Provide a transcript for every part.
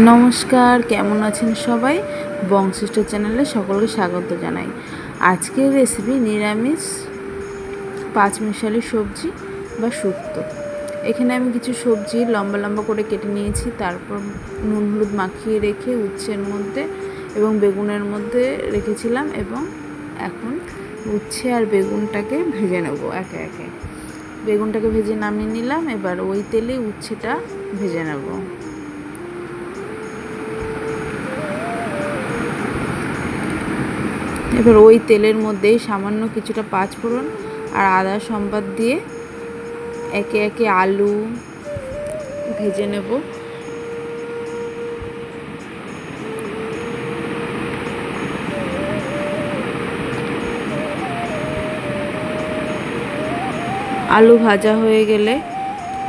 নমস্কার, কেমন আছেন সবাই? বংশিষ্ট চ্যানেলে সকলকে স্বাগত জানাই। আজকের রেসিপি নিরামিষ পাঁচমিশালি সবজি বা শুক্তো। এখানে আমি কিছু সবজি লম্বা লম্বা করে কেটে নিয়েছি, তারপর নুন হলুদ মাখিয়ে রেখে উচ্ছের মধ্যে এবং বেগুনের মধ্যে রেখেছিলাম, এবং এখন উচ্ছে আর বেগুনটাকে ভেজে নেব একে একে। বেগুনটাকে ভেজে নামিয়ে নিলাম, এবার ওই তেলে উচ্ছেটা ভেজে নেব। এবার ওই তেলের মধ্যেই সামান্য কিছুটা পাঁচফোড়ন আর আদা সম্বাদ দিয়ে একে একে আলু ভেজে নেব। আলু ভাজা হয়ে গেলে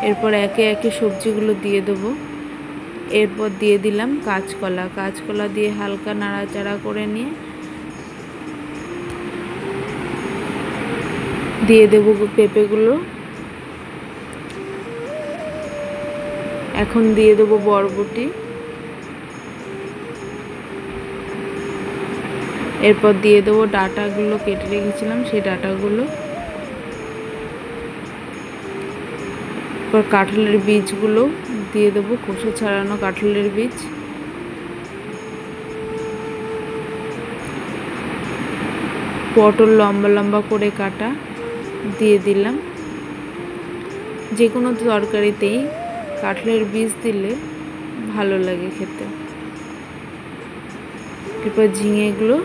এরপর একে একে সবজিগুলো দিয়ে দেবো। এরপর দিয়ে দিলাম কাঁচকলা দিয়ে হালকা নাড়াচাড়া করে নিয়ে দিয়ে দেবো পেঁপেগুলো। এখন দিয়ে দেবো বরবটি। এরপর দিয়ে দেবো ডাঁটাগুলো কেটে রেখেছিলাম, সেই ডাঁটাগুলো। এরপর কাঁঠালের বীজগুলো দিয়ে দেবো, খোসা ছাড়ানো কাঁঠালের বীজ। পটল লম্বা লম্বা করে কাটা দিয়ে দিলাম। যে কোনো তরকারিতেই কাঁঠালের বীজ দিলে ভালো লাগে খেতে। এরপর ঝিঙেগুলো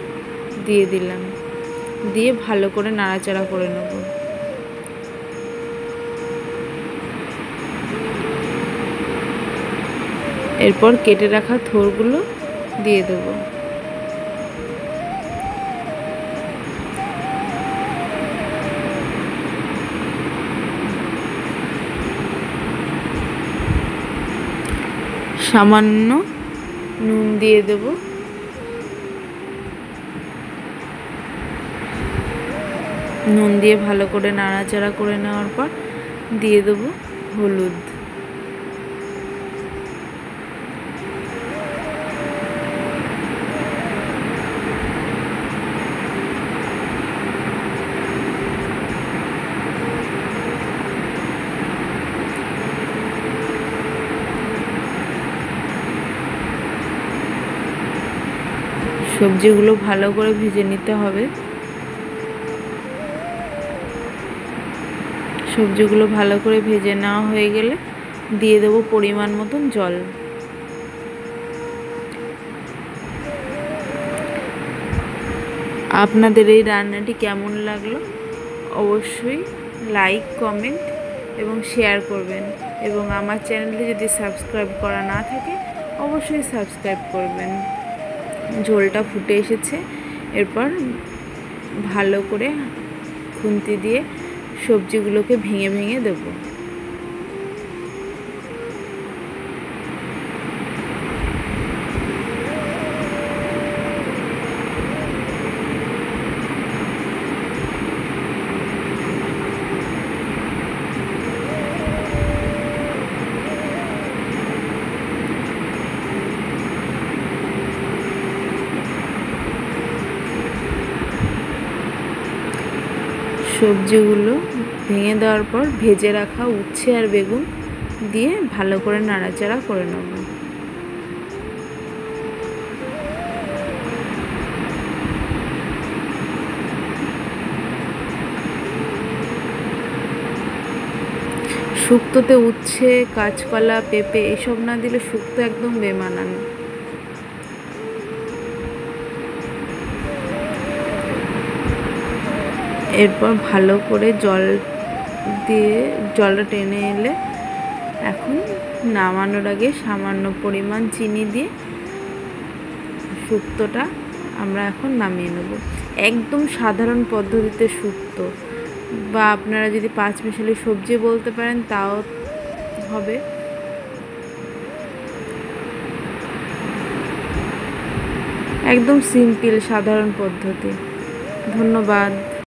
দিয়ে দিলাম, দিয়ে ভালো করে নাড়াচাড়া করে নেব। এরপর কেটে রাখা থোরগুলো দিয়ে দেবো। সামান্য নুন দিয়ে দেব। নুন দিয়ে ভালো করে নাড়াচাড়া করে নেওয়ার পর দিয়ে দেব হলুদ। সবজিগুলো ভালো করে ভেজে নিতে হবে। সবজিগুলো ভালো করে ভেজে নেওয়া হয়ে গেলে দিয়ে দেবো পরিমাণ মতন জল। আপনাদের এই রান্নাটি কেমন লাগলো অবশ্যই লাইক, কমেন্ট এবং শেয়ার করবেন, এবং আমার চ্যানেলটি যদি সাবস্ক্রাইব করা না থাকে অবশ্যই সাবস্ক্রাইব করবেন। ঝোলটা ফুটে এসেছে, এরপর ভালো করে খুন্তি দিয়ে সবজিগুলোকে ভেঙে ভেঙে দেবো। সবজিগুলো ভেঙে দেওয়ার পর ভেজে রাখা উচ্ছে আর বেগুন দিয়ে ভালো করে নাড়াচাড়া করে নেব। শুক্তোতে উচ্ছে, কাঁচকলা, পেঁপে এসব না দিলে শুক্তো একদম বেমানান। এরপর ভালো করে জল দিয়ে জলটা টেনে এলে এখন নামানোর আগে সামান্য পরিমাণ চিনি দিয়ে শুক্তোটা আমরা এখন নামিয়ে নেব। একদম সাধারণ পদ্ধতিতে শুক্তো, বা আপনারা যদি পাঁচমিশালি সবজি বলতে পারেন তাও হবে। একদম সিম্পল সাধারণ পদ্ধতি। ধন্যবাদ।